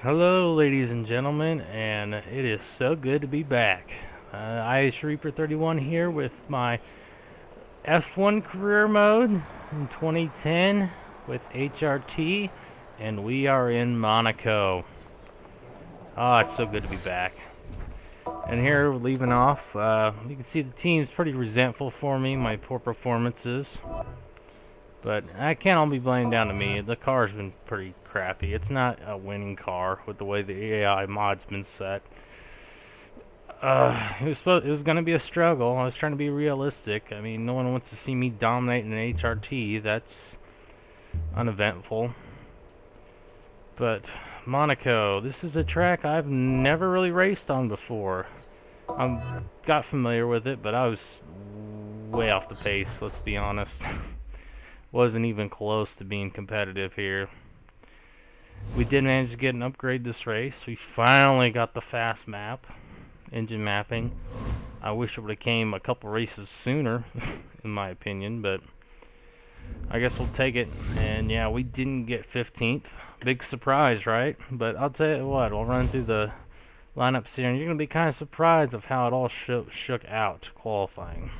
Hello, ladies and gentlemen, and it is so good to be back. Ice Reaper 31 here with my F1 career mode in 2010 with HRT, and we are in Monaco. Oh, it's so good to be back. And here, leaving off, you can see the team's pretty resentful for me, my poor performances. But I can't all be blamed down to me. The car's been pretty crappy. It's not a winning car with the way the AI mod's been set. It was gonna be a struggle. I was trying to be realistic. I mean, no one wants to see me dominate in an HRT. That's uneventful. But Monaco, this is a track I've never really raced on before. I got familiar with it, but I was way off the pace, let's be honest. Wasn't even close to being competitive here. We did manage to get an upgrade this race. We finally got the fast map, engine mapping. I wish it would have came a couple races sooner, in my opinion, but I guess we'll take it. And yeah, we didn't get 15th. Big surprise, right? But I'll tell you what, we'll run through the lineups here, and you're going to be kind of surprised of how it all shook out qualifying.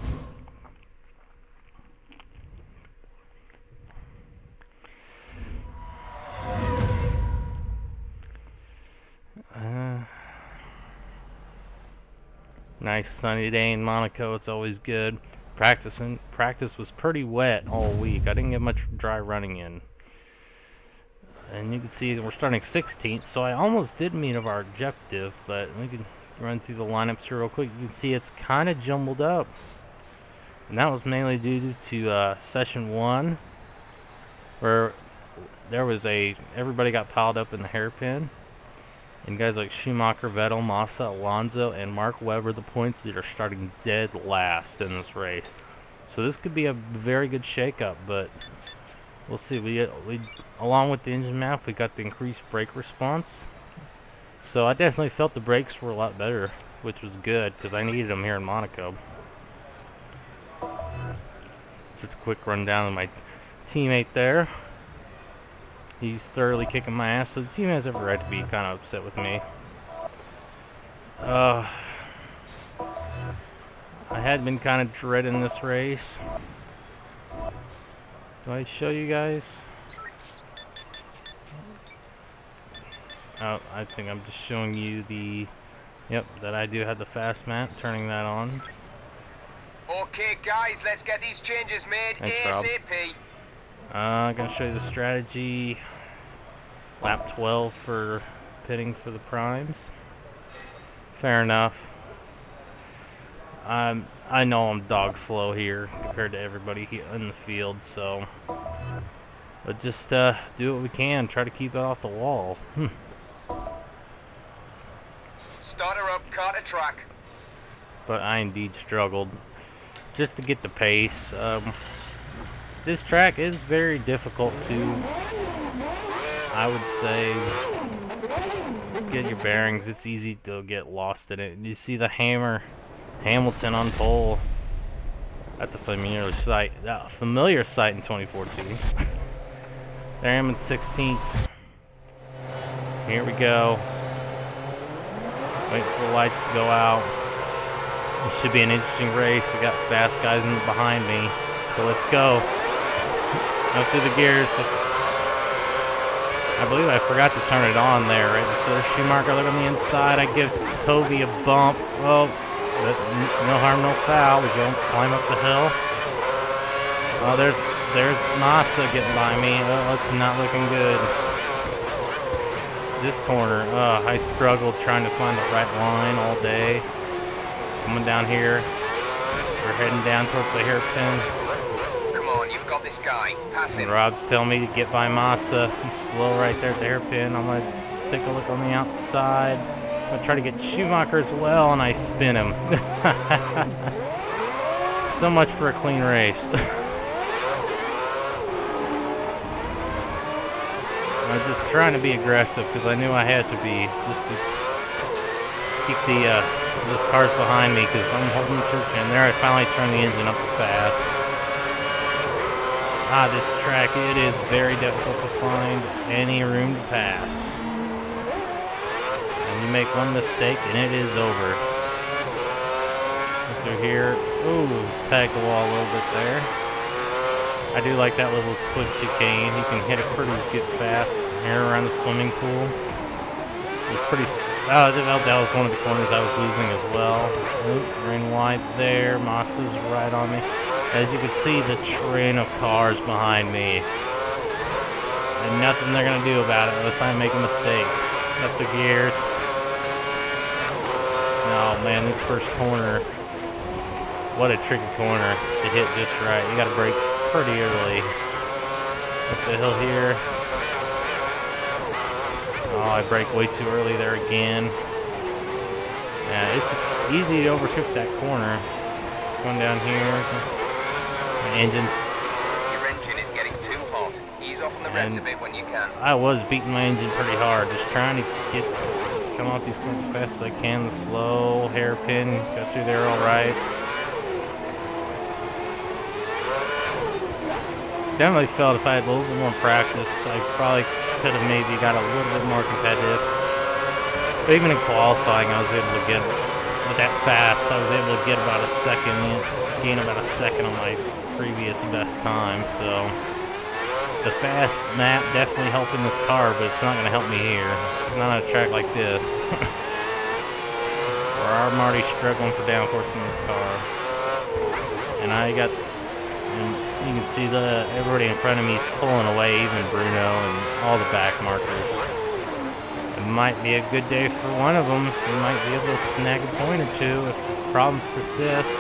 Nice sunny day in Monaco. It's always good. Practice was pretty wet all week. I didn't get much dry running in. And you can see that we're starting 16th, so I almost did meet of our objective, but we can run through the lineups here real quick. You can see it's kind of jumbled up. And that was mainly due to session 1, where there was everybody got piled up in the hairpin. And guys like Schumacher, Vettel, Massa, Alonso, and Mark Webber, the points that are starting dead last in this race. So this could be a very good shakeup, but we'll see. We along with the engine map, we got the increased brake response. So I definitely felt the brakes were a lot better, which was good because I needed them here in Monaco. Just a quick rundown of my teammate there. He's thoroughly kicking my ass, so the team has every right to be kind of upset with me. I had been kind of dreading this race. Do I show you guys? Oh, I think I'm just showing you that I do have the fast map, turning that on. Okay, guys, let's get these changes made ASAP. I'm going to show you the strategy. Lap 12 for pitting for the primes. Fair enough. I know I'm dog slow here compared to everybody in the field, so but just do what we can. Try to keep it off the wall. Starter up, car to track. But I indeed struggled just to get the pace. This track is very difficult to, I would say, get your bearings. It's easy to get lost in it. You see the Hamilton on pole. That's a familiar sight. Familiar sight in 2014. There I am in 16th. Here we go. Wait for the lights to go out. It should be an interesting race. We got fast guys behind me. So let's go. Go through the gears. I believe I forgot to turn it on there, right? So there's Schumacher, look on the inside. I give Covey a bump. Well, no harm, no foul. We go climb up the hill. Oh, there's Massa getting by me. Oh, it's not looking good. This corner, I struggled trying to find the right line all day. Coming down here. We're heading down towards the hairpin. You've got this guy. Pass him. Rob's telling me to get by Massa. He's slow right there at the hairpin. I'm going to take a look on the outside. I'm going to try to get Schumacher as well, and I spin him. So much for a clean race. I was just trying to be aggressive because I knew I had to be, just to keep those cars behind me because I'm holding the church in there. I finally turned the engine up to fast. This track, it is very difficult to find any room to pass. You make one mistake and it is over. Through here. Ooh, tag the wall a little bit there. I do like that little quick chicane. You can hit it pretty good fast. Here around the swimming pool. It's pretty. Oh, that was one of the corners I was losing as well. Oop, ran wide there. Moss is right on me. As you can see, the train of cars behind me. And nothing they're gonna do about it unless I make a mistake. Up the gears. Oh man, this first corner. What a tricky corner to hit just right. You gotta brake pretty early. Up the hill here. Oh, I brake way too early there again. Yeah, it's easy to overcook that corner. Going down here. My engine's... Your engine is getting too hot. Ease off on the revs a bit when you can. I was beating my engine pretty hard, just trying to come off these corners as fast as I can. The slow hairpin, got through there all right. Definitely felt if I had a little bit more practice, I probably could have maybe got a little bit more competitive. But even in qualifying, I was able to get, with that fast, I was able to get about a second, gain about a second on my previous best time. So the fast map definitely helping this car, but it's not going to help me here. Not on a track like this. Where I'm already struggling for downforce in this car. And I got... And you can see everybody in front of me is pulling away, even Bruno and all the back markers. It might be a good day for one of them. We might be able to snag a point or two if problems persist.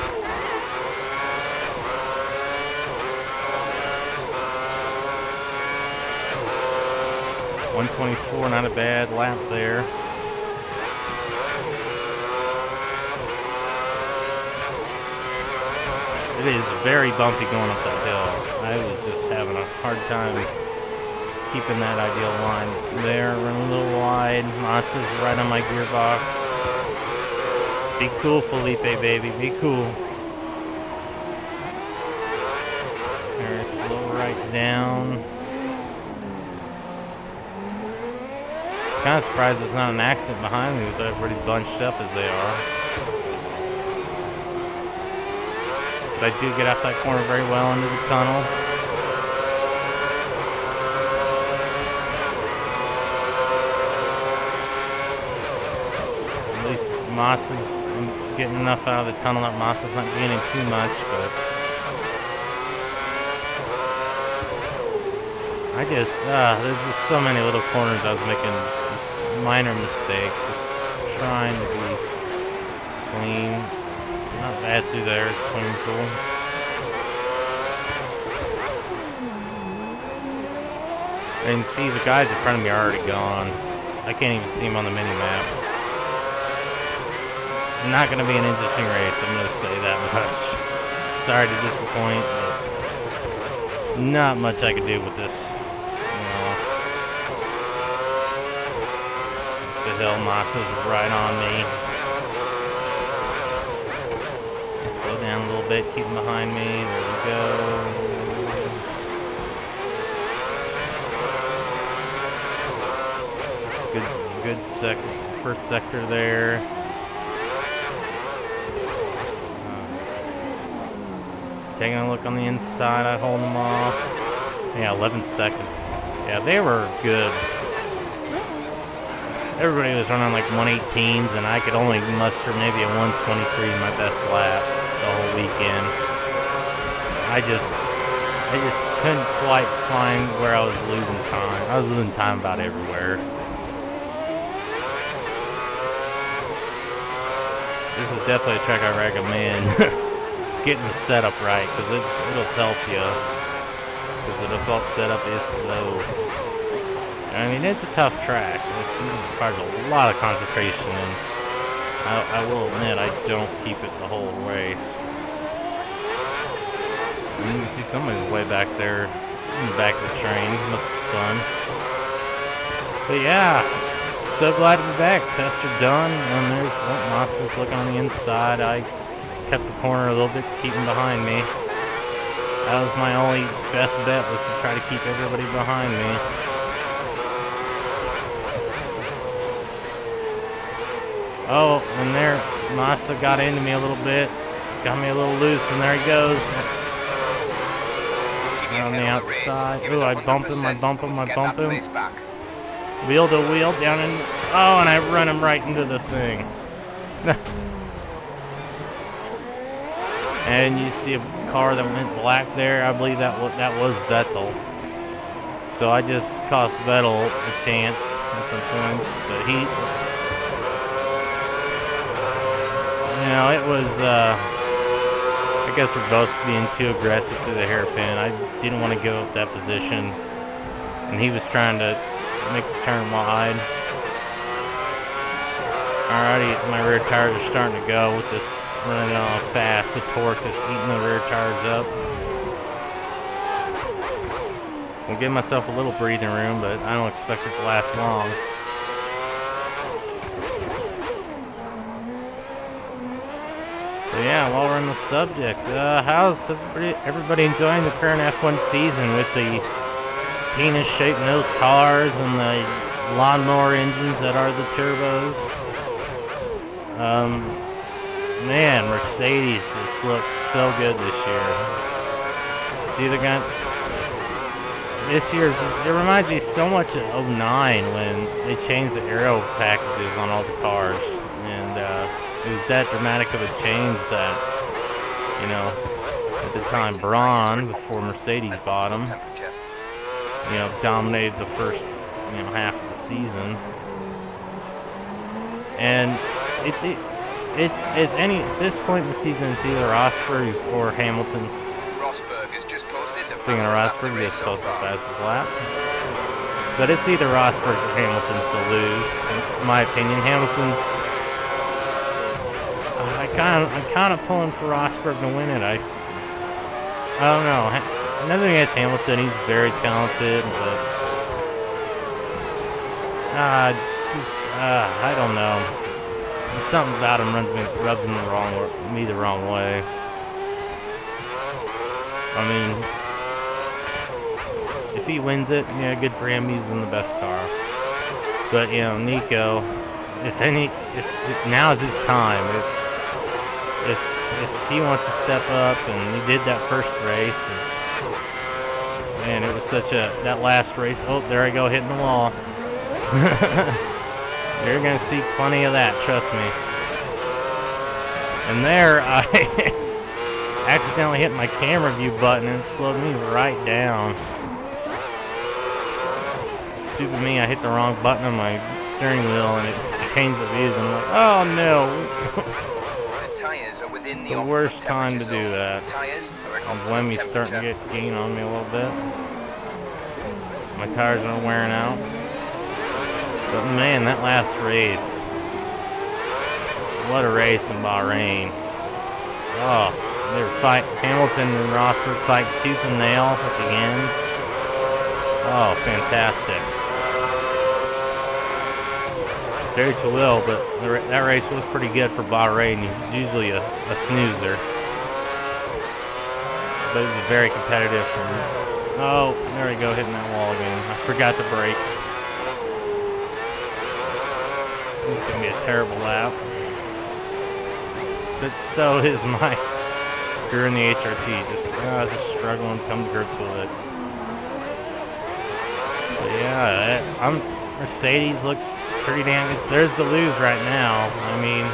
.124, not a bad lap there. It is very bumpy going up that hill. I was just having a hard time keeping that ideal line there. Running a little wide. Moss is right on my gearbox. Be cool, Felipe, baby. Be cool. There, slow right down. Kind of surprised there's not an accident behind me with everybody bunched up as they are. But I do get off that corner very well into the tunnel. At least Moss is getting enough out of the tunnel that Moss is not gaining too much, but there's just so many little corners I was making just minor mistakes, just trying to be clean. Not bad through there, it's swimming pool. And see, the guys in front of me are already gone. I can't even see them on the mini-map. Not going to be an interesting race, I'm going to say that much. Sorry to disappoint, but not much I could do with this. The hill, Moss is right on me. Slow down a little bit, keep him behind me. There we go. Good first sector there. Taking a look on the inside, I hold them off. Yeah, 11th second. Yeah, they were good. Everybody was running like 118s, and I could only muster maybe a 123 in my best lap the whole weekend. I just couldn't quite find where I was losing time. I was losing time about everywhere. This is definitely a track I recommend. Getting the setup right, because it'll help you. Because the default setup is slow. I mean, it's a tough track. It requires a lot of concentration, and I will admit I don't keep it the whole race. And you can see somebody's way back there in the back of the train. Must have spun. But yeah, so glad to be back. Tests are done, and there's Moss looking on the inside. I kept the corner a little bit to keep him behind me. That was my only best bet, was to try to keep everybody behind me. Oh, and there, Massa got into me a little bit. Got me a little loose, and there he goes. On the outside. Ooh, I bump him, I bump him, I bump him. Wheel to wheel down in. Oh, and I run him right into the thing. And you see a car that went black there. I believe that was Vettel. So I just cost Vettel a chance at some points, but he, you know, it was. I guess we're both being too aggressive to the hairpin. I didn't want to give up that position, and he was trying to make the turn wide. Alrighty, my rear tires are starting to go with this running on fast. The torque is eating the rear tires up. I'll give myself a little breathing room, but I don't expect it to last long. So yeah, while we're on the subject, how's everybody enjoying the current F1 season with the penis-shaped nose cars and the lawnmower engines that are the turbos? Man, Mercedes just looks so good this year. It's either going this year, it reminds me so much of '09 when they changed the aero packages on all the cars, and it was that dramatic of a change that, you know, at the time Braun, before Mercedes bought him, you know, dominated the first, you know, half of the season. And it's any at this point in the season, it's either Rosberg's or Hamilton. Rosberg has just posted the Speaking of Rosberg, he just posted the fastest lap. But it's either Rosberg or Hamilton's to lose. In my opinion, Hamilton's. I'm kind of pulling for Rosberg to win it. I don't know. Nothing against Hamilton. He's very talented, but I don't know. Something about him rubs me the wrong way. I mean, if he wins it, yeah, good for him. He's in the best car. But you know, Nico, if now is his time. If he wants to step up, and he did that first race, and man, it was that last race. Oh, there I go, hitting the wall. You're gonna see plenty of that, trust me. And there, I accidentally hit my camera view button and it slowed me right down. Stupid me, I hit the wrong button on my steering wheel and it changed the views. And I'm like, oh no. The tires are within the worst time to do that. And Lemmy's starting to get gain on me a little bit. My tires are wearing out. But man, that last race. What a race in Bahrain. Oh, they were fighting. Hamilton and Rosberg fight tooth and nail at the end. Oh, fantastic. Very will, but that race was pretty good for Bahrain. He's usually a snoozer. But it was very competitive. Oh, there we go, hitting that wall again. I forgot to brake. It's going to be a terrible lap. But so is my career in the HRT. Just struggling to come to grips with it. But yeah, Mercedes looks pretty damn good. There's the lose right now. I mean,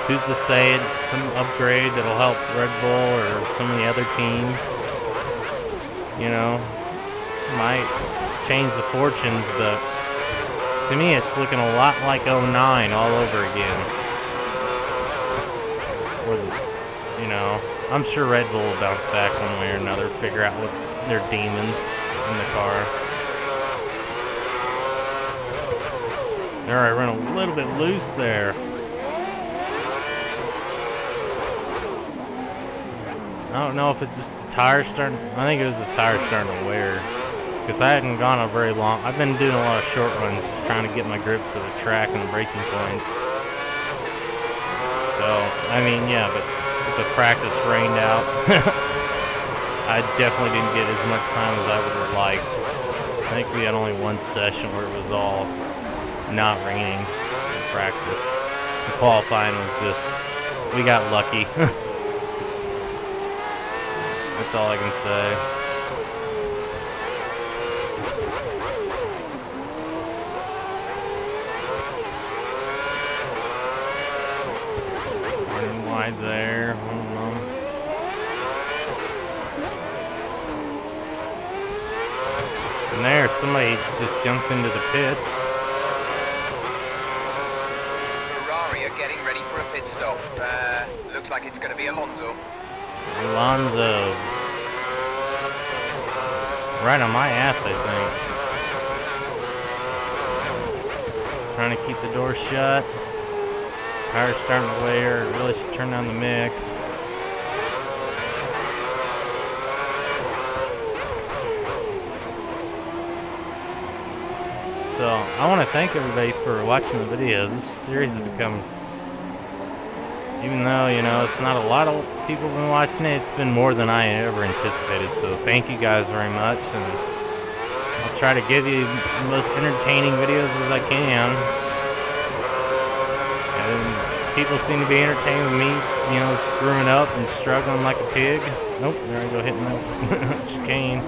who's to say some upgrade that'll help Red Bull or some of the other teams? You know, might change the fortunes, but to me it's looking a lot like '09 all over again. You know, I'm sure Red Bull will bounce back one way or another, figure out what their demons in the car. There, I ran a little bit loose there. I don't know if it's just the tires starting. I think it was the tires starting to wear. Because I hadn't gone a very long. I've been doing a lot of short runs, trying to get my grips to the track and the braking points. So, I mean, yeah, but the practice rained out. I definitely didn't get as much time as I would have liked. I think we had only one session where it was all not raining in practice. The qualifying was just, we got lucky. That's all I can say. Running wide there. I don't know. And there, somebody just jumped into the pit. Ferrari are getting ready for a pit stop. Looks like it's going to be Alonso. Alonso. Right on my ass, I think. Trying to keep the door shut. Tyre's starting to wear. Really should turn down the mix. So, I want to thank everybody for watching the videos. This series has become, even though, you know, it's not a lot of people have been watching it, it's been more than I ever anticipated. So, thank you guys very much. And I'll try to give you the most entertaining videos as I can. And people seem to be entertained with me, you know, screwing up and struggling like a pig. Nope, there I go, hitting that chicane.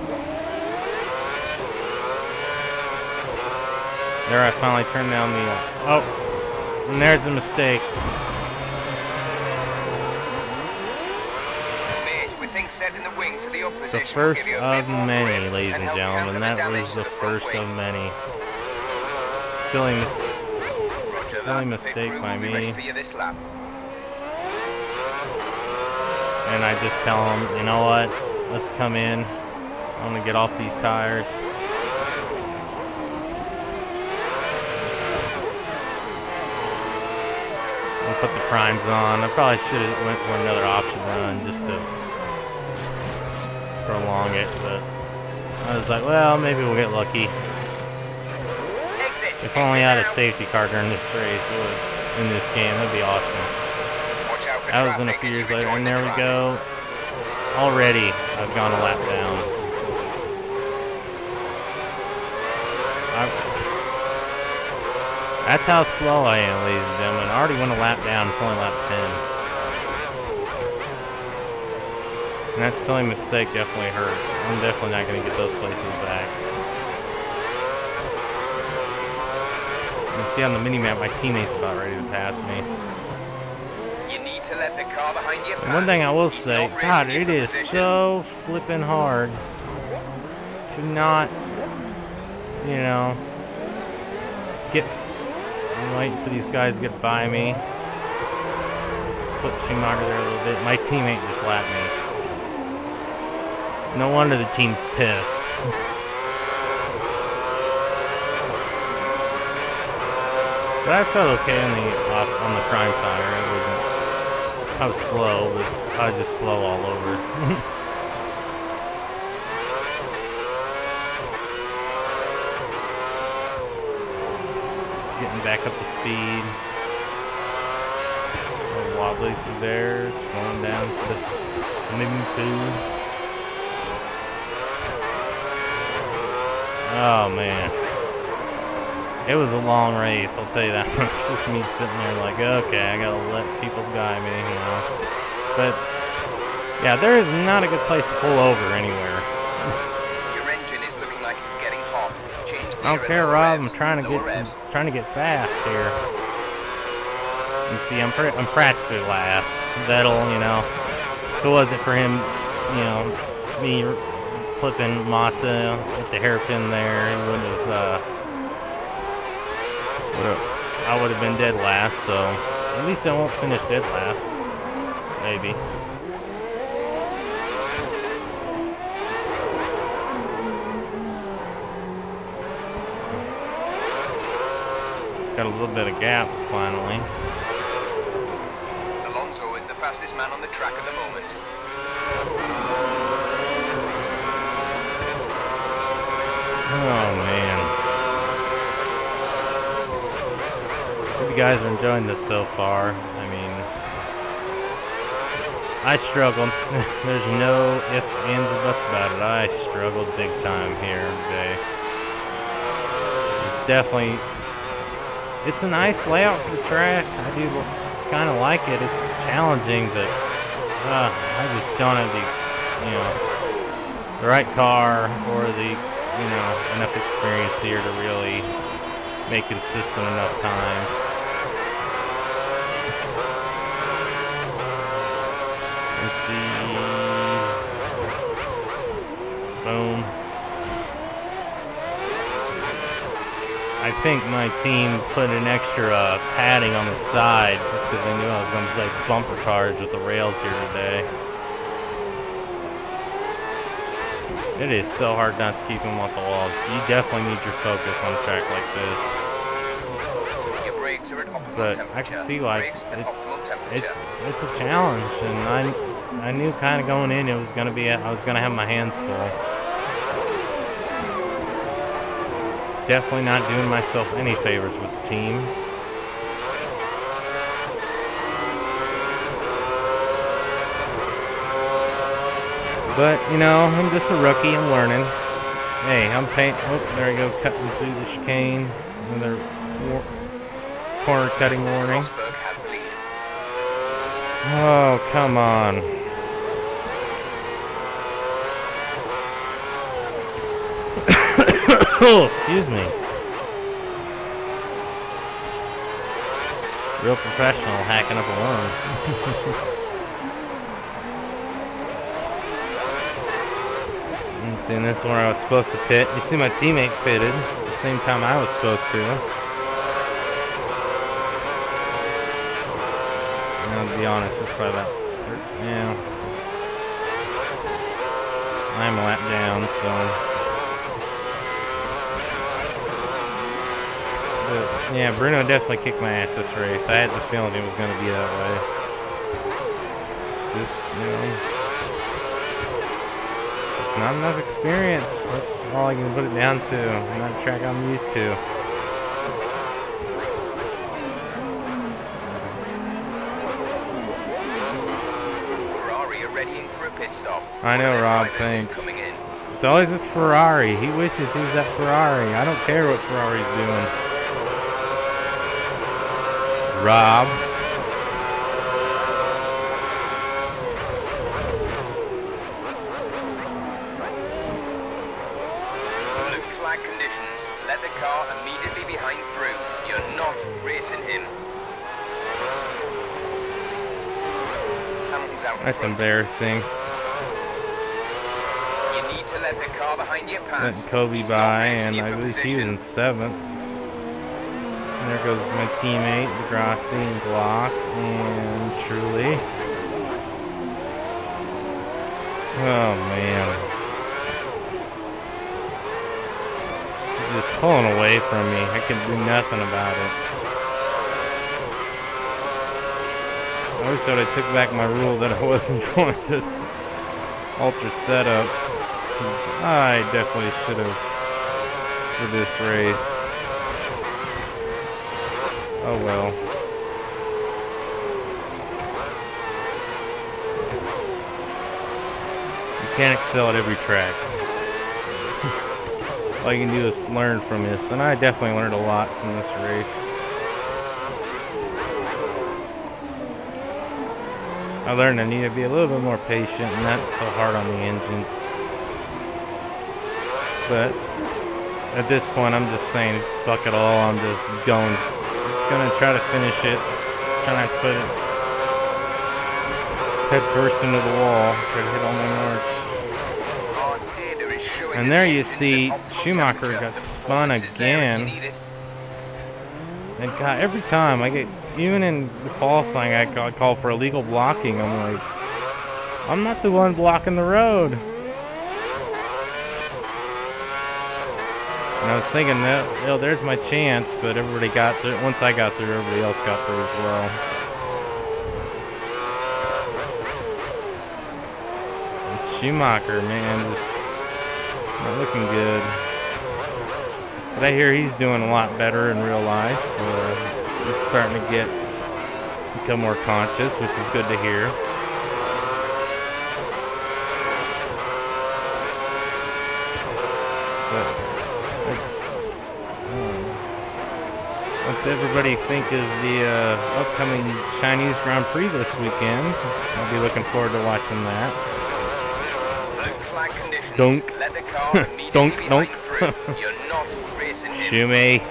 There, I finally turned down the... oh, and there's a mistake. The first of many, ladies and gentlemen. That was the first of many. Silly mistake by me. And I just tell them, you know what? Let's come in. I'm gonna get off these tires. Put the primes on. I probably should have went for another option run just to prolong it, but I was like, well, maybe we'll get lucky. If only I had a safety car during this race, in this game, that'd be awesome. That was in a few years later, and there we go. Already, I've gone a lap down. That's how slow I am, ladies and gentlemen. I already went a lap down. It's only lap 10. And that silly mistake definitely hurt. I'm definitely not going to get those places back. You see on the mini-map, my teammate's about ready to pass me. You need to let the car behind you pass. And one thing I will say, God, it is so flipping hard to not, you know, get... I'm waiting for these guys to get by me. Put Schumacher there a little bit. My teammate just lapped me. No wonder the team's pissed. But I felt okay on the prime tire. I was slow, but I was just slow all over. Getting back up to speed. A little wobbly through there, slowing down to the swimming pool. Oh man. It was a long race, I'll tell you that. It's just me sitting there like, okay, I gotta let people guide me, you know. But yeah, there is not a good place to pull over anywhere. Your engine is looking like it's getting hot. I don't care, Rob. I'm trying to get fast here. You see, I'm practically last. Vettel, you know, if it wasn't for him, you know, me flipping Massa at the hairpin there, he wouldn't have. I would have been dead last. So at least I won't finish dead last. Maybe. Got a little bit of gap finally. Alonso is the fastest man on the track at the moment. Oh man. Hope you guys are enjoying this so far. I mean, I struggled. There's no ifs, ands, or buts about it. I struggled big time here today. It's definitely it's a nice layout for the track. I do kind of like it. It's challenging, but I just don't have the right car or enough experience here to really make consistent enough times. Let's see. Boom. I think my team put an extra padding on the side because they knew I was going to play bumper cars with the rails here today. It is so hard not to keep them off the walls. You definitely need your focus on a track like this. Your brakes are at optimal But temperature. I can see like it's it's a challenge, and I knew kind of going in it was going to be I was going to have my hands full. Definitely not doing myself any favors with the team. But, I'm just a rookie. I'm learning. Hey, I'm paint. Oh, there you go, cutting through the chicane. Another corner cutting warning. Oh, come on. Oh, excuse me. Real professional hacking up alone. See, this is where I was supposed to pit. You see my teammate pitted at the same time I was supposed to. Now, to be honest, it's probably about... Yeah. I'm a lap down, so... But, yeah, Bruno definitely kicked my ass this race. I had the feeling it was going to be that way. Just, it's not enough experience. That's all I can put it down to. Not a track I'm used to. Ferrari are readying for a pit stop. I know, Rob, thanks. It's always with Ferrari. He wishes he was at Ferrari. I don't care what Ferrari's doing. Rob. Blue flag conditions. Let the car immediately behind through. You're not racing him. Hamilton's out in That's front. embarrassing. You need to let the car behind you pass. Letting Kobe by, and I believe he was in 7th. And there goes my teammate, Degrassi and Glock, and Truly. Oh, man. He's just pulling away from me. I can do nothing about it. I always thought I took back my rule that I wasn't going to alter setups. I definitely should have for this race. Oh well. You can't excel at every track. All you can do is learn from this, and I definitely learned a lot from this race. I learned I need to be a little bit more patient and not so hard on the engine. But at this point, I'm just saying, fuck it all. I'm just going. Gonna try to finish it. Try not to put it head first into the wall. Try to hit all my marks. And there you see Schumacher got spun again. And God, every time I get, even in the qualifying, I got called for illegal blocking. I'm like, I'm not the one blocking the road. And I was thinking that, there's my chance, but everybody got through. Once I got through, everybody else got through as well. And Schumacher, man, just not looking good. But I hear he's doing a lot better in real life. He's starting to become more conscious, which is good to hear. But does everybody think of the upcoming Chinese Grand Prix this weekend? I'll be looking forward to watching that. Blue flag conditions. Dunk. Let the car immediately Dunk, behind dunk. through. You're not racing him. Shoo me.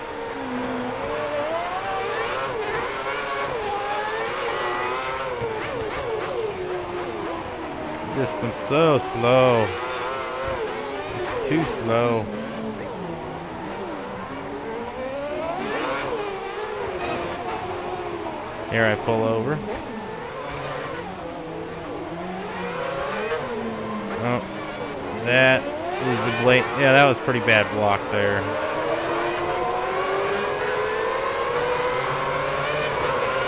Distance so slow. It's too slow. Here I pull over. Oh, that is the blade. Yeah, that was pretty bad block there.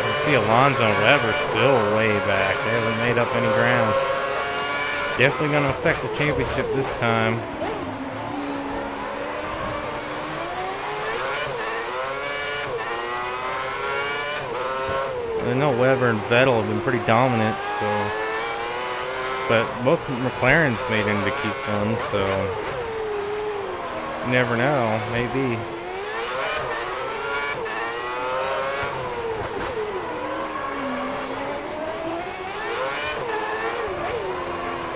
I see Alonso and Weber still way back. They haven't made up any ground. Definitely going to affect the championship this time. I know Weber and Vettel have been pretty dominant, so. But both McLarens made into Q1, so. You never know, maybe.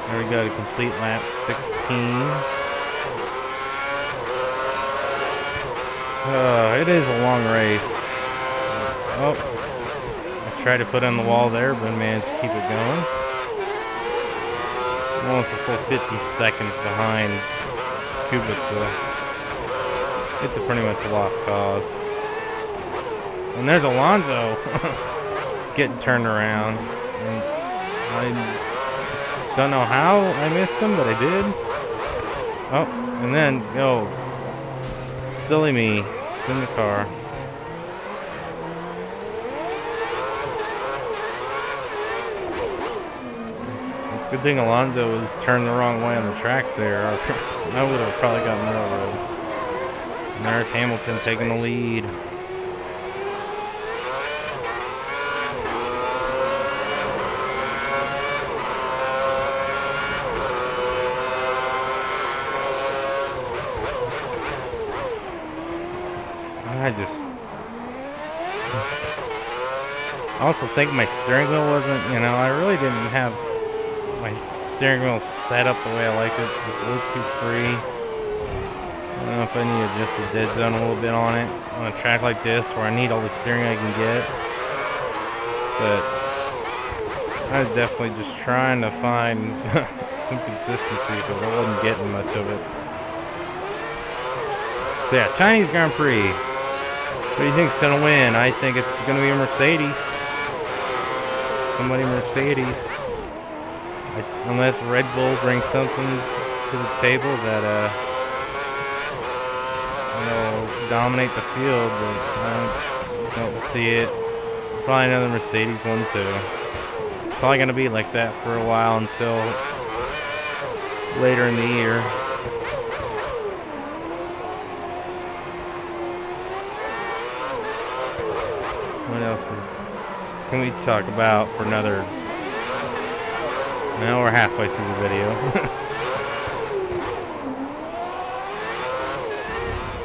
There we go to complete lap 16. It is a long race. Oh, I tried to put on the wall there, but managed to keep it going. Almost a full 50 seconds behind Kubica. It's a pretty much a lost cause. And there's Alonso getting turned around. And I don't know how I missed him, but I did. Oh, and then, silly me, spin the car. It's a good thing Alonso was turned the wrong way on the track there. I would have probably gotten railroad. And there's Hamilton taking the lead. I also think my steering wheel wasn't, I really didn't have my steering wheel set up the way I like it. It was a little too free. I don't know if I need to adjust the dead zone a little bit on it on a track like this where I need all the steering I can get. But I was definitely just trying to find some consistency because I wasn't getting much of it. So yeah, Chinese Grand Prix. What do you think's gonna win? I think it's gonna be a Mercedes. Somebody Mercedes. Unless Red Bull brings something to the table that dominate the field, but I don't see it. Probably another Mercedes one too. It's probably gonna be like that for a while until later in the year. What else can we talk about for another? Now we're halfway through the video.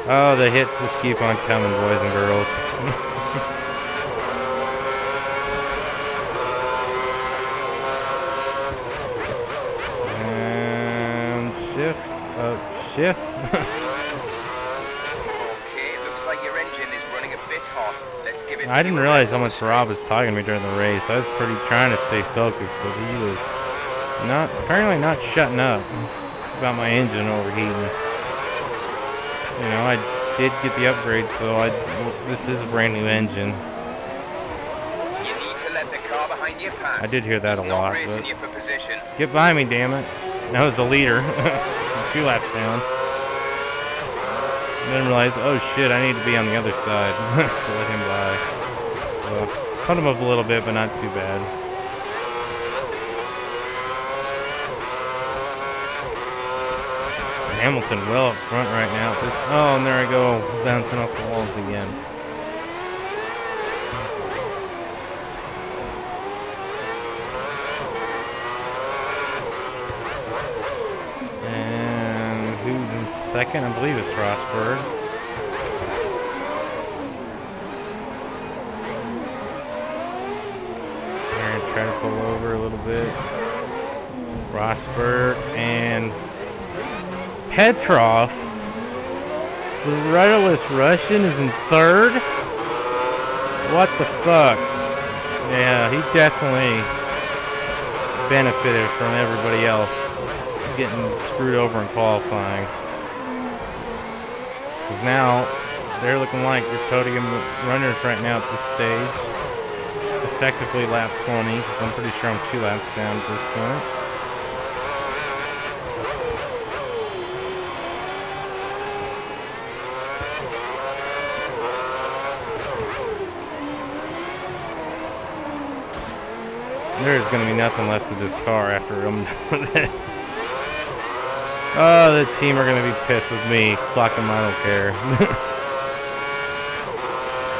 Oh, the hits just keep on coming, boys and girls. And shift. Okay, looks like your engine is running a bit hot. Let's give it. I didn't realize how much Rob was talking to me during the race. I was trying to stay focused, but he was apparently not shutting up about my engine overheating. I did get the upgrade, so this is a brand new engine. You need to let the car behind you pass. I did hear that a lot. Racing you for position. Get behind me, damn it! That was the leader. 2 laps down. Didn't realize, oh shit, I need to be on the other side to let him by. So, cut him up a little bit, but not too bad. Hamilton well up front right now. Oh, and there I go, bouncing off the walls again. And who's in second? I believe it's Rosberg. try to pull over a little bit. Rosberg and Petrov, the rudderless Russian, is in third. What the fuck? Yeah, he definitely benefited from everybody else getting screwed over in qualifying. Because now they're looking like your podium runners right now at this stage. Effectively lap 20, because I'm pretty sure I'm 2 laps down at this point. There's going to be nothing left of this car after I'm done with it. Oh, the team are going to be pissed with me. Fuck them, I don't care.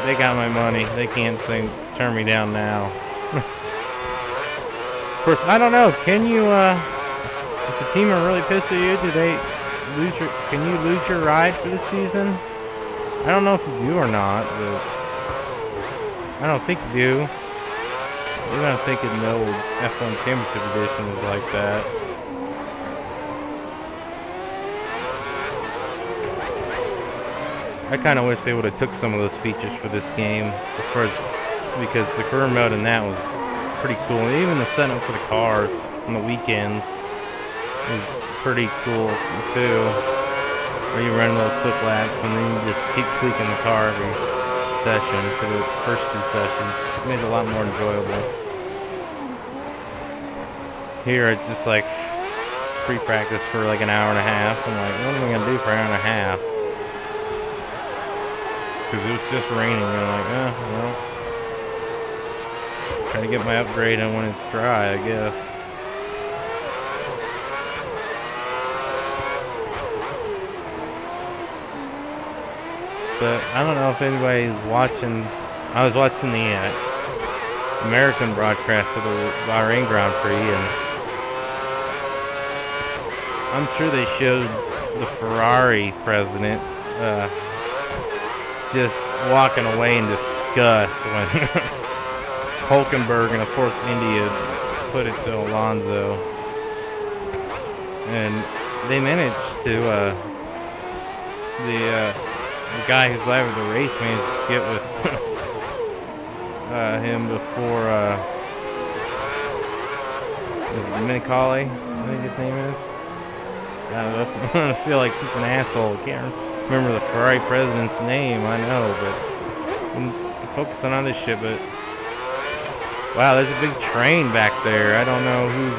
They got my money. They can't turn me down now. Of course, I don't know. Can you, if the team are really pissed at you, can you lose your ride for the season? I don't know if you do or not, but I don't think you do. You're not thinking no F1 Championship Edition was like that. I kind of wish they would have took some of those features for this game, because the career mode in that was pretty cool. And even the setup for the cars on the weekends is pretty cool too. Where you run little quick laps and then you just keep tweaking the car every session for the first 2 sessions. It made it a lot more enjoyable. Here it's just like free practice for like an hour and a half. I'm like, what am I gonna do for an hour and a half? Because it was just raining, and I'm like, well, try to get my upgrade on when it's dry, I guess. But I don't know if anybody's watching. I was watching the American broadcast of the Bahrain Grand Prix, and I'm sure they showed the Ferrari president just walking away in disgust when Hulkenberg in a Force India put it to Alonso. And they managed to, the guy who's live with the race managed to get with him before, Minicali, I think his name is. I feel like such an asshole. Can't remember the Ferrari president's name, I know, but I'm focusing on this shit. But wow, there's a big train back there. I don't know who's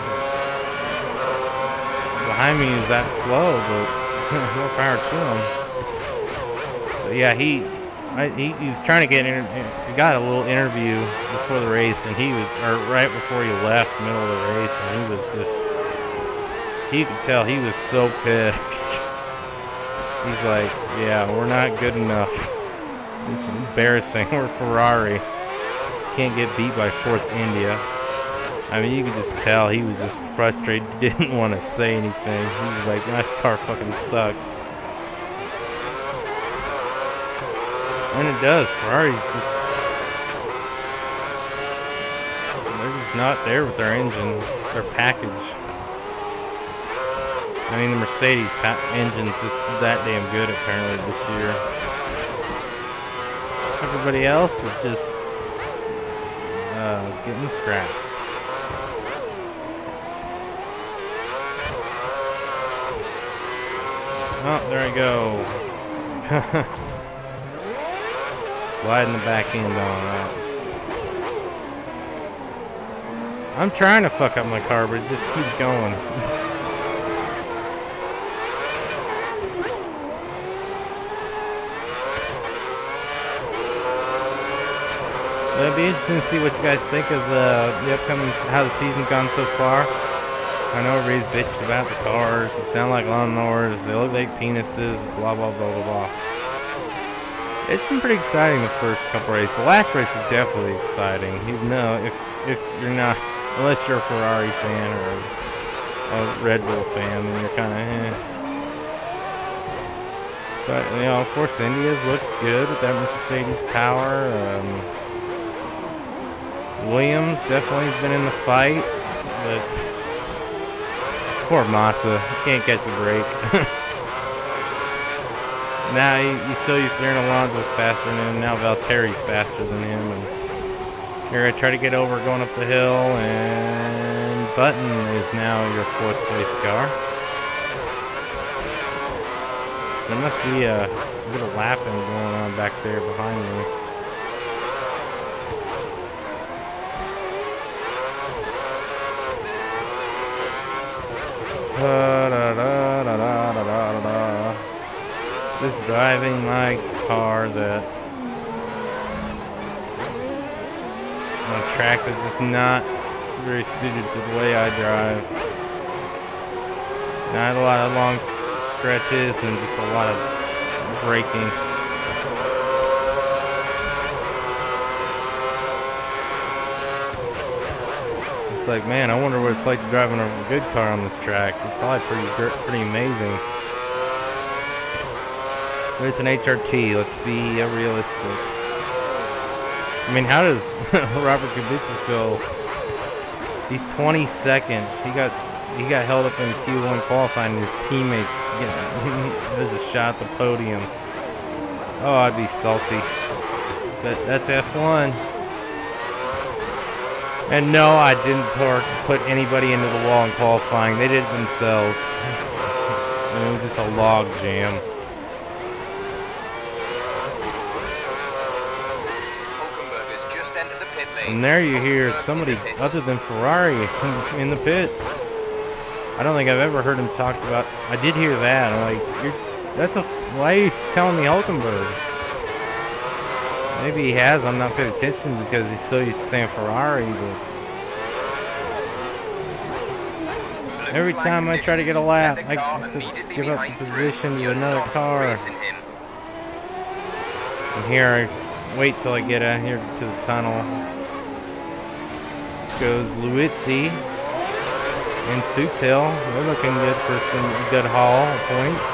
behind me is that slow, but more power to him. But yeah, he was trying to get he got a little interview before the race, and or right before he left, middle of the race, and he was just, you could tell he was so pissed. He's like, yeah, we're not good enough. It's embarrassing. We're Ferrari. Can't get beat by Force India. I mean, you could just tell he was just frustrated. He didn't want to say anything. He was like, my car fucking sucks. And it does. Ferrari's just, they're just not there with their engine, their package. I mean, the Mercedes engine's just that damn good apparently this year. Everybody else is just getting scraps. Oh, there I go. Sliding the back end on that. I'm trying to fuck up my car, but it just keeps going. It'll be interesting to see what you guys think of the upcoming, how the season's gone so far. I know everybody's bitched about the cars. They sound like lawnmowers. They look like penises. Blah blah blah blah blah. It's been pretty exciting the first couple races. The last race was definitely exciting. Even though if you're not, unless you're a Ferrari fan or a Red Bull fan, then you're kind of eh. But you know, Force India's looked good with that Mercedes power. Williams definitely has been in the fight, but poor Massa, can't catch a break. Now he's so used to hearing Alonso's faster than him. Now Valtteri's faster than him. And here I try to get over going up the hill, and Button is now your 4th place car. There must be a bit of lapping going on back there behind me. Just driving my car that on a track that's just not very suited to the way I drive. Not a lot of long stretches and just a lot of braking. It's like, man, I wonder what it's like to drive in a good car on this track. It's probably pretty amazing. But it's an HRT. Let's be realistic. I mean, how does Robert Kubica feel? He's 22nd. He got held up in Q1 qualifying. His teammates there's a shot at the podium. Oh, I'd be salty. But that's F1. And no, I didn't put anybody into the wall in qualifying. They did it themselves. It was just a log jam. And there you hear somebody other than Ferrari in the pits. I don't think I've ever heard him talk about. I did hear that. I'm like, why are you telling me Hulkenberg? Maybe he has. I'm not paying attention because he's so used to saying Ferrari. But every time I try to get a lap, I have to give up the position to another car. And here I wait till I get out here to the tunnel. Goes Luizzi and Sutil. They're looking good for some good haul points.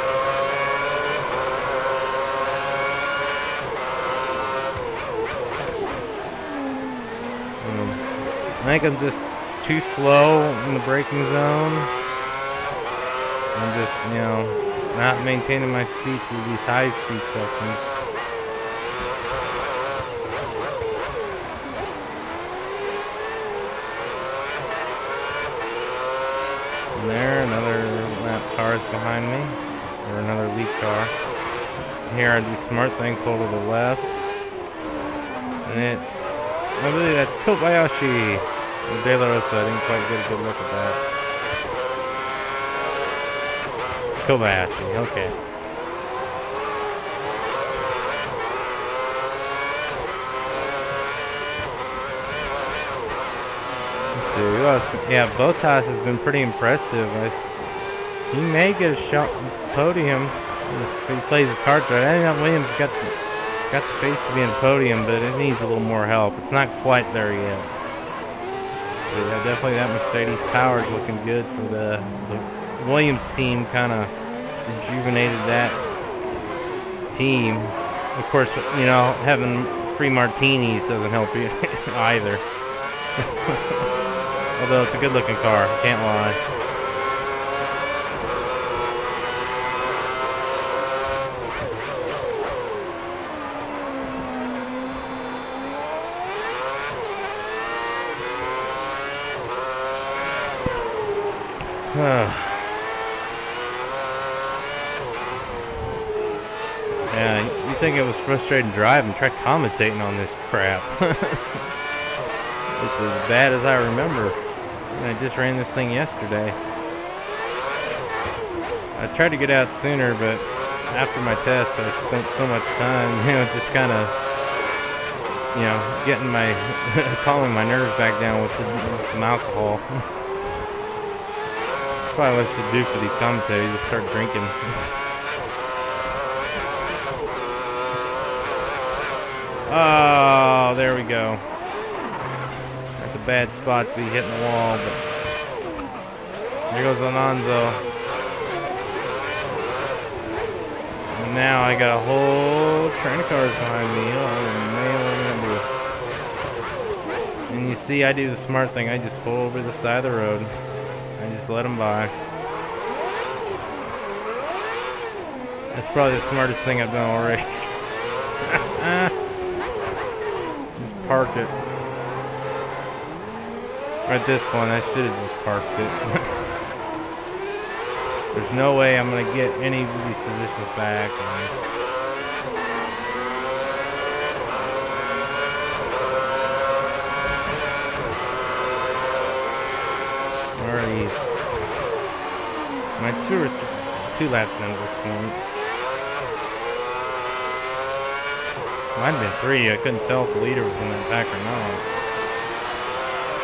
I think I'm just too slow in the braking zone. I'm just, not maintaining my speed through these high speed sections. And there, another lap car is behind me, or another lead car. Here I do smart thing, pull to the left, and I believe that's Kobayashi. De La Rosa, I didn't quite get a good look at that. Kobayashi, okay. Let's see, who else? Yeah, Bottas has been pretty impressive. He may get a shot on the podium if he plays his cards right. I think Williams got the face to be in the podium, but it needs a little more help. It's not quite there yet. But yeah, definitely that Mercedes power is looking good for the Williams team. Kind of rejuvenated that team. Of course, having free martinis doesn't help you either. Although it's a good looking car, can't lie. Yeah, you think it was frustrating driving? Try commentating on this crap. It's as bad as I remember. I just ran this thing yesterday. I tried to get out sooner, but after my test, I spent so much time, just kind of, getting calming my nerves back down with some alcohol. That's probably what I should do for these commentators, just start drinking. Oh, there we go. That's a bad spot to be hitting the wall, but there goes Alonso. And now I got a whole train of cars behind me. Oh man, what am I gonna do? And you see, I do the smart thing. I just pull over the side of the road. I just let them by. That's probably the smartest thing I've done all race. Just park it. At this point, I should have just parked it. There's no way I'm going to get any of these positions back. Already, my two laps into this one. Might have been 3. I couldn't tell if the leader was in that pack or not.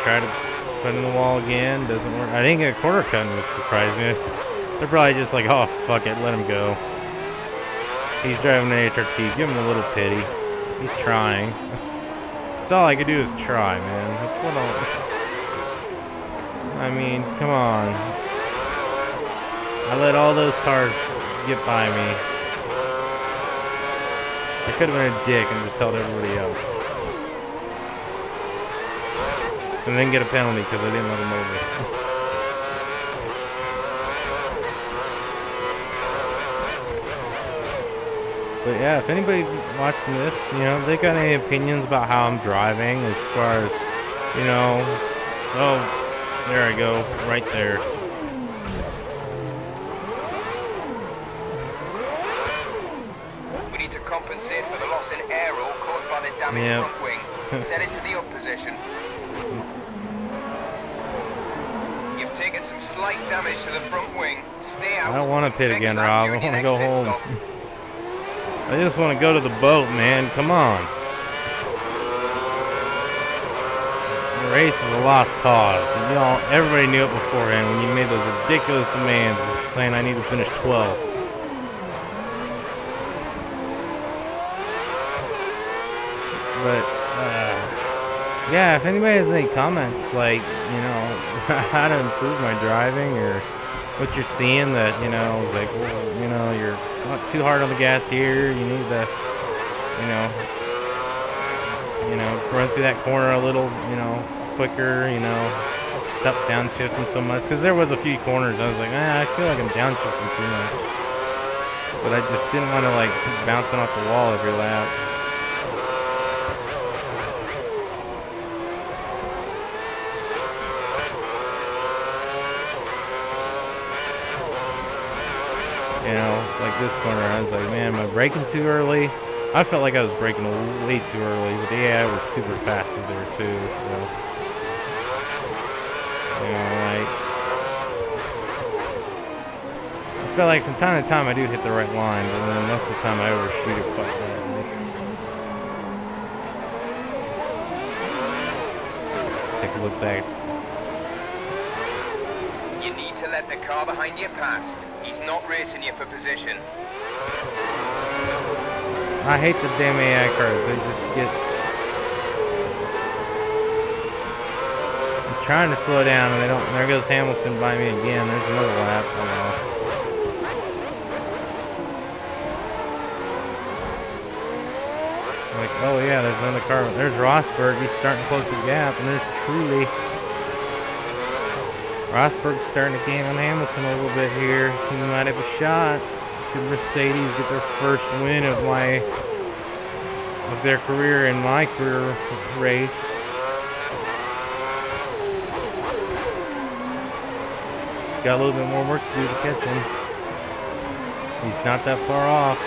Try to put in the wall again. Doesn't work. I didn't get a quarter cut, which surprised me. They're probably just like, oh, fuck it, let him go. He's driving an HRT. Give him a little pity. He's trying. That's all I could do is try, man. That's what I mean, come on. I let all those cars get by me. I could have been a dick and just held everybody up. And then get a penalty because I didn't let him over. But yeah, if anybody watching this, you know, they got any opinions about how I'm driving as far as, you know, oh, there I go, right there. We need to compensate for the loss in aero caused by the damaged front wing. Set it to the up position. You've taken some slight damage to the front wing. Stay out. I don't want to pit again, Rob. I want to go home. I just want to go to the boat, man. Come on. The race is a lost cause. You know, everybody knew it beforehand when you made those ridiculous demands saying I need to finish 12th. But, yeah, if anybody has any comments, like, you know, how to improve my driving or what you're seeing that, you know, like, well, you know, you're not too hard on the gas here, you need to, you know, run through that corner a little, you know, quicker, you know, stop downshifting so much, because there was a few corners I was like, I feel like I'm downshifting too much, but I just didn't want to, like, keep bouncing off the wall every lap. You know, like this corner, I was like, man, am I braking too early? I felt like I was braking way too early, but yeah, I was super fast through there too, so. You know, like, I feel like from time to time I do hit the right line, but then most of the time I overshoot it quite badly. Take a look back. You need to let the car behind you past. He's not racing you for position. I hate the damn AI cars. They just get... I'm trying to slow down and they don't... There goes Hamilton by me again. There's another lap. I lost. Like, oh yeah, there's another car. There's Rosberg. He's starting to close the gap. And there's Truly. Rosberg's starting to gain on Hamilton a little bit here. He might have a shot. Could Mercedes get their first win of their career in my career race? Got a little bit more work to do to catch him. He's not that far off.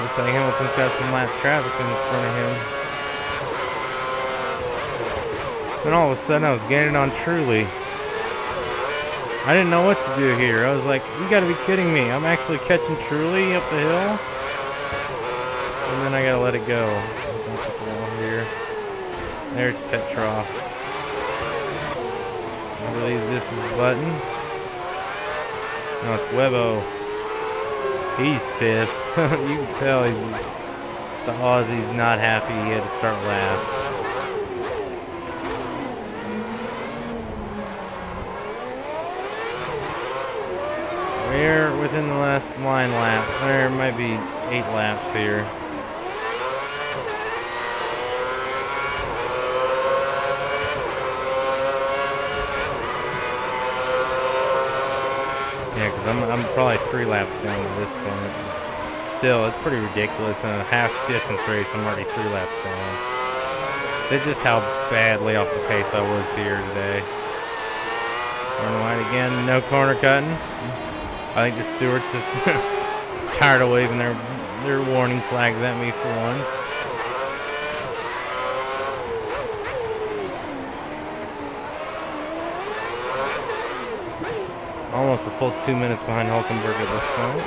Looks like Hamilton's got some lap traffic in front of him. Then all of a sudden I was gaining on Truly. I didn't know what to do here. I was like, you gotta be kidding me. I'm actually catching Truly up the hill? And then I gotta let it go. Here. There's Petrov. I believe this is Button. No, it's Webbo. He's pissed. You can tell the Aussie's not happy he had to start last. We're within the last line lap. There might be 8 laps here. I'm probably 3 laps down at this point. Still, it's pretty ridiculous. In a half distance race, I'm already 3 laps down. That's just how badly off the pace I was here today. Turn wide again, no corner cutting. I think the stewards are tired of waving their warning flags at me for once. Almost a full 2 minutes behind Hulkenberg at this point.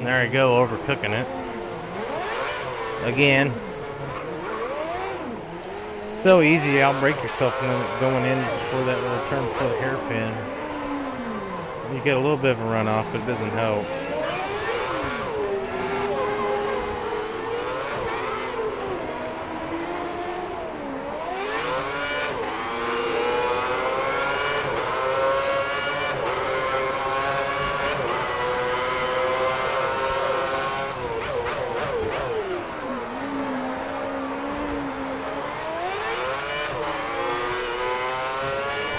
There I go, overcooking it. Again. So easy, outbrake yourself going in before that little turn foot hairpin. You get a little bit of a runoff, but it doesn't help.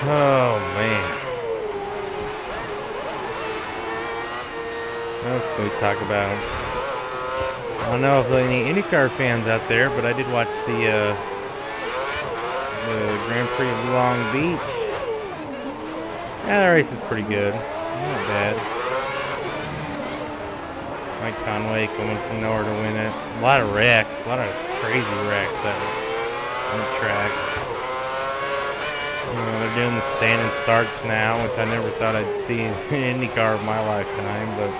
Oh man. What else can we talk about? I don't know if there are any IndyCar fans out there, but I did watch the Grand Prix of Long Beach. Yeah, the race is pretty good. Not bad. Mike Conway coming from nowhere to win it. A lot of wrecks, a lot of crazy wrecks on the track. They're doing the stand and starts now, which I never thought I'd see in IndyCar of my lifetime, but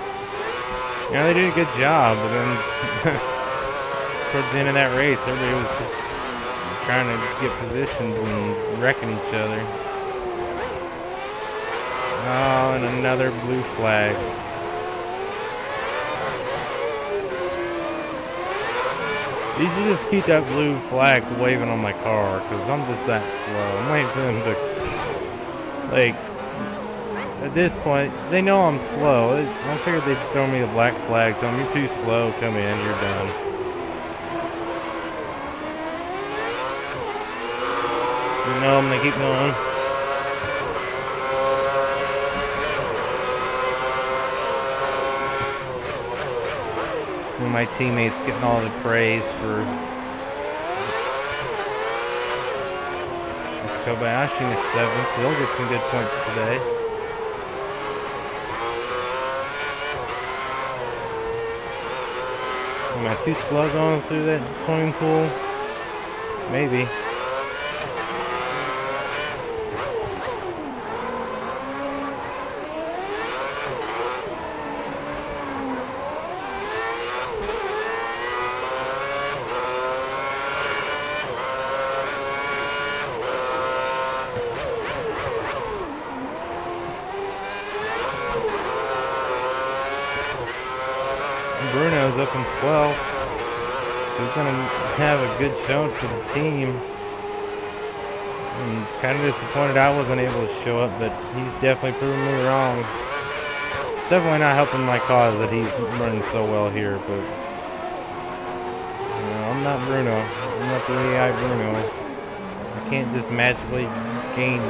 they did a good job. But then towards the end of that race, everybody was just trying to get positions and wrecking each other. Oh, and another blue flag. You should just keep that blue flag waving on my car, because I'm just that slow. I'm waiting for them to, like, at this point, they know I'm slow. I figured they'd throw me the black flag, tell me, you're too slow, come in, you're done. You know I'm gonna keep going. And my teammates getting all the praise for Kobayashi is 7th. He'll get some good points today. Am I too slow going through that swimming pool? Maybe. Bruno's up in 12th. He's going to have a good showing for the team. I'm kind of disappointed I wasn't able to show up, but he's definitely proven me wrong. It's definitely not helping my cause that he's running so well here, but I'm not Bruno. I'm not the AI Bruno. I can't just magically gain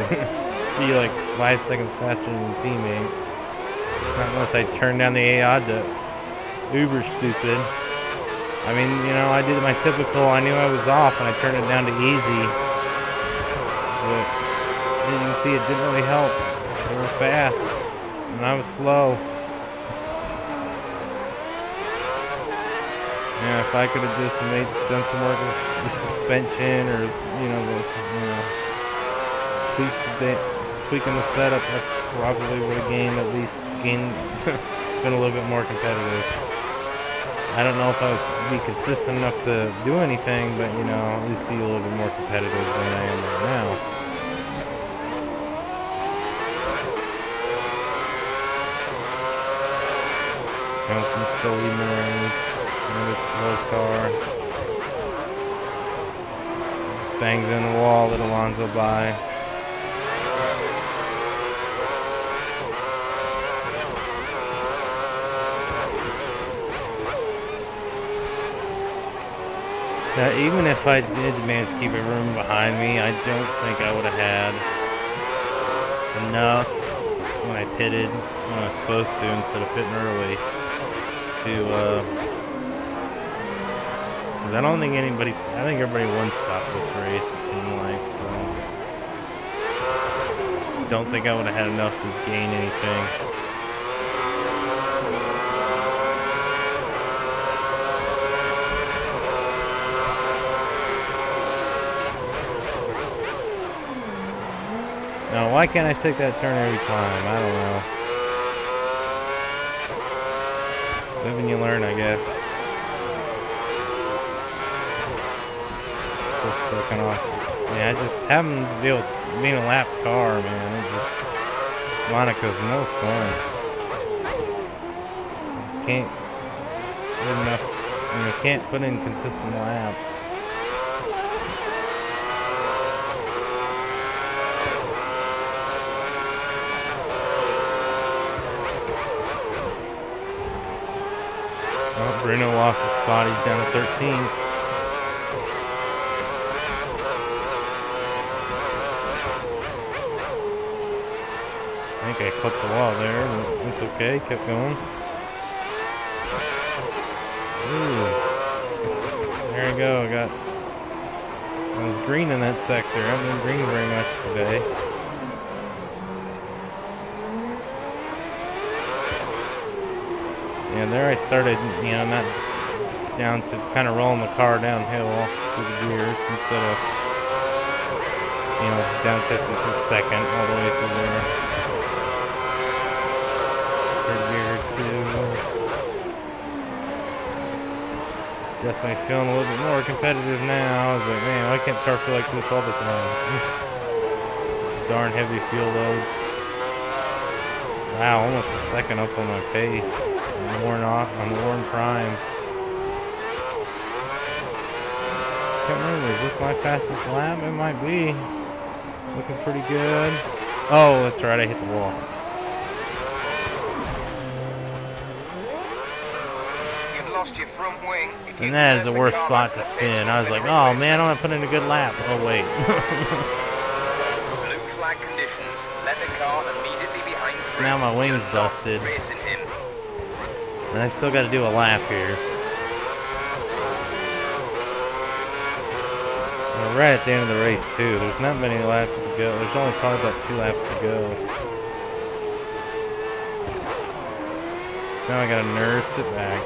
be like 5 seconds faster than a teammate. Not unless I turn down the AI to uber stupid. I mean, I did my typical, I knew I was off and I turned it down to easy. But as you can see, it didn't really help. They were fast and I was slow. Yeah, if I could have just done some work with the suspension or, tweaking the setup, I probably would have been a little bit more competitive. I don't know if I would be consistent enough to do anything, but, at least be a little bit more competitive than I am right now. Goldie Marines. Another slow car. Just bangs in the wall, let Alonso by. Even if I did manage to keep a room behind me, I don't think I would have had enough when I pitted when I was supposed to instead of pitting early to, 'cause I don't think anybody, I think everybody one-stopped this race, it seemed like, so don't think I would have had enough to gain anything. Now, why can't I take that turn every time? I don't know. Live and you learn, I guess. Just sucking off. Yeah, I just having to deal with being a lap car, man. It just, Monaco's no fun. I just can't get enough, can't put in consistent laps. Oh, Bruno lost his spot. He's down to 13th. I think I clipped the wall there, but it's okay. Kept going. Ooh. There we go. I was green in that sector. I haven't been green very much today. Yeah, there I started, not down to kind of rolling the car downhill through the gears instead of, down to the second all the way through there. Third gear too. Definitely feeling a little bit more competitive now. I was like, man, why can't the car feel like this all the time? Darn heavy fuel loads. Wow, almost a second up on my pace. I'm worn prime. Can't remember, is this my fastest lap? It might be. Looking pretty good. Oh, that's right, I hit the wall. You've lost your front wing. And that is the worst spot to spin. I was like, oh man, I'm gonna put in a good lap. Oh wait. Blue flag conditions. Let the car immediately behind. Now my wing's busted. And I still got to do a lap here. We're right at the end of the race too. There's not many laps to go. There's only probably about 2 laps to go. Now I got to nurse it back.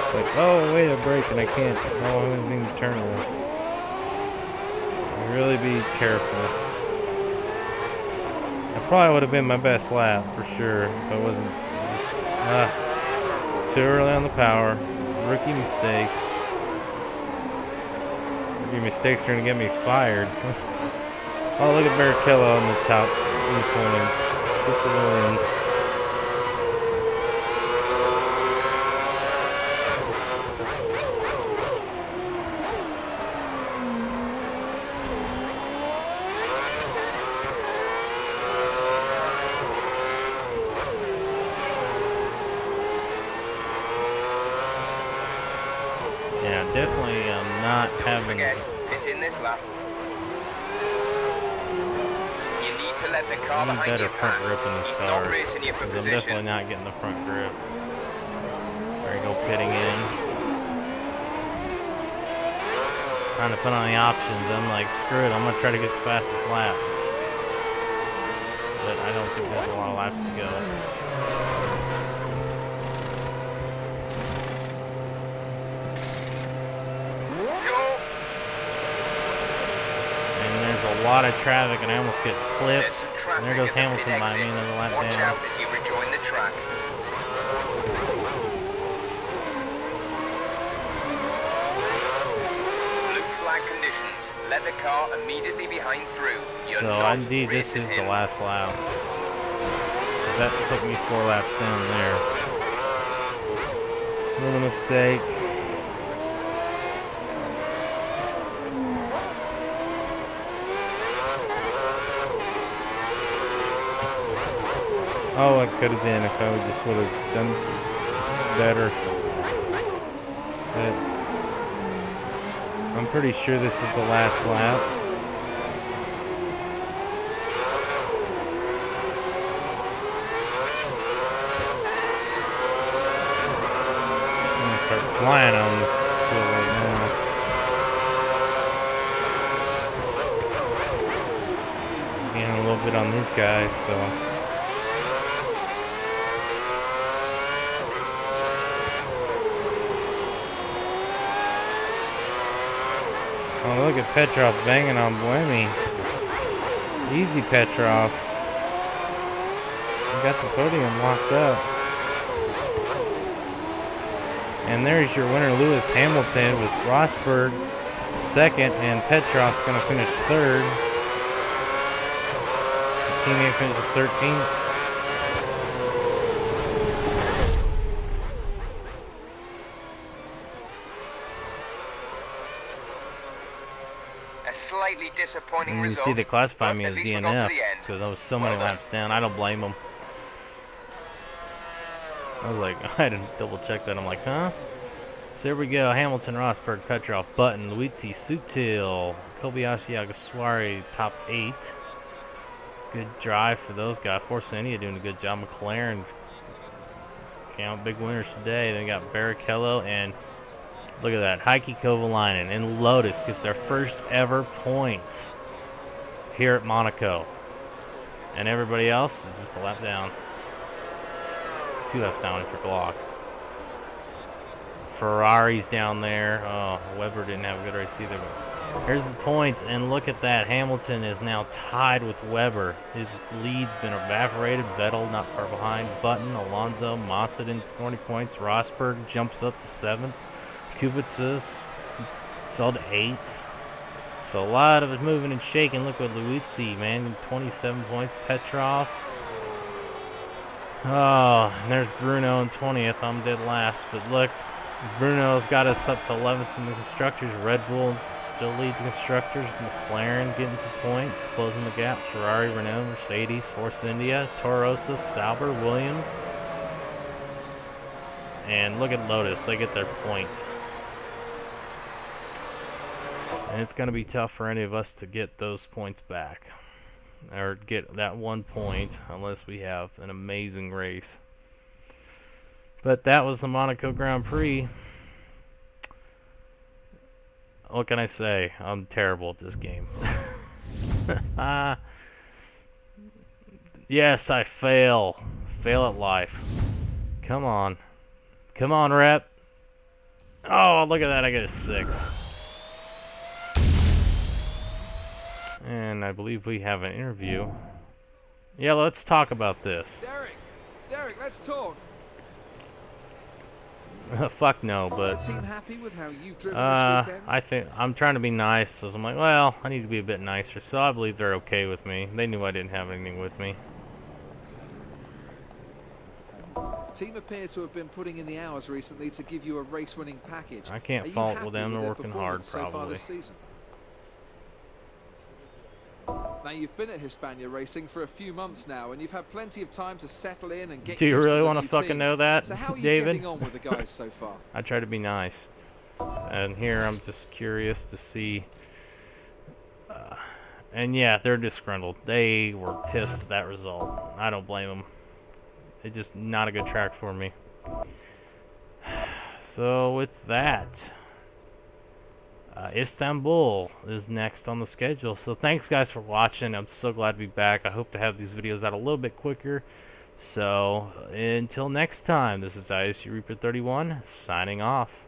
It's like, oh wait, I brake and I can't. Oh, I'm going to turn it. Really be careful. Probably would have been my best lap for sure if I wasn't too early on the power. Rookie mistakes. Rookie mistakes are gonna get me fired. Oh, look at Barrichello on the top in the points. Good for Williams. Definitely not having. It's in this lap. You need to let the car behind better you front pass. grip in He's the not start. racing you for I'm position. definitely not getting the front grip. There you go, pitting in. Trying to put on the options. I'm like, screw it. I'm gonna try to get the fastest lap. But I don't think there's a lot of laps to go. A lot of traffic and I almost get clipped. And there goes Hamilton by me and then the lap down. Watch out as you rejoin the track. Blue flag conditions. Let the car immediately behind through. You're so indeed this is the last lap. That took me 4 laps down there. Little mistake. Oh, it could have been if I just would have done better. But I'm pretty sure this is the last lap. I'm gonna start flying on this field right now. Getting a little bit on these guys, so. Oh, look at Petrov banging on Buemi. Easy, Petrov. You got the podium locked up. And there's your winner, Lewis Hamilton, with Rosberg second, and Petrov's going to finish third. The teammate finishes 13th. A slightly disappointing And you result. see they classified me but as at least we got to DNF the end. because I was so Well many done. laps down. I don't blame them. I was like, I had to double check that. I'm like, huh? So here we go. Hamilton, Rosberg, Petrov, Button, Luigi, Sutil, Kobayashi, Agaswari, top 8. Good drive for those guys. Force India doing a good job. McLaren count big winners today. Then got Barrichello and look at that. Heikki Kovalainen and Lotus gets their first ever points here at Monaco. And everybody else is just a lap down. 2 laps down for Glock. Ferrari's down there. Oh, Webber didn't have a good race either. But here's the points, and look at that. Hamilton is now tied with Webber. His lead's been evaporated. Vettel not far behind. Button, Alonso, Massa didn't score any points. Rosberg jumps up to 7th. Kubica fell to 8th. So a lot of it moving and shaking. Look what Luizzi, man, 27 points. Petrov. Oh, and there's Bruno in 20th. I'm dead last, but look, Bruno's got us up to 11th in the constructors. Red Bull still leads the constructors. McLaren getting some points, closing the gap. Ferrari, Renault, Mercedes, Force India, Toro Rosso, Sauber, Williams. And look at Lotus. They get their point. And it's going to be tough for any of us to get those points back. Or get that 1 point unless we have an amazing race. But that was the Monaco Grand Prix. What can I say? I'm terrible at this game. Yes, I fail. Fail at life. Come on. Come on, rep. Oh, look at that. I get a 6. And I believe we have an interview. Yeah, let's talk about this. Derek, let's talk. Fuck no, but Team happy with how you've driven this weekend? I think I'm trying to be nice, so I'm like, well, I need to be a bit nicer. So I believe they're okay with me. They knew I didn't have anything with me. Team appear to have been putting in the hours recently to give you a race-winning package. I can't Are you fault happy with them. They're their working hard, performance so far probably. this season? Now, you've been at Hispania Racing for a few months now, and you've had plenty of time to settle in and get Do you used to really the want to new fucking team. know that, So how are you David? getting on with the guys so far? I try to be nice. And here I'm just curious to see. And yeah, they're disgruntled. They were pissed at that result. I don't blame them. It's just not a good track for me. So with that, Istanbul is next on the schedule. So thanks guys for watching. I'm so glad to be back. I hope to have these videos out a little bit quicker. So until next time, this is ISU Reaper 31 signing off.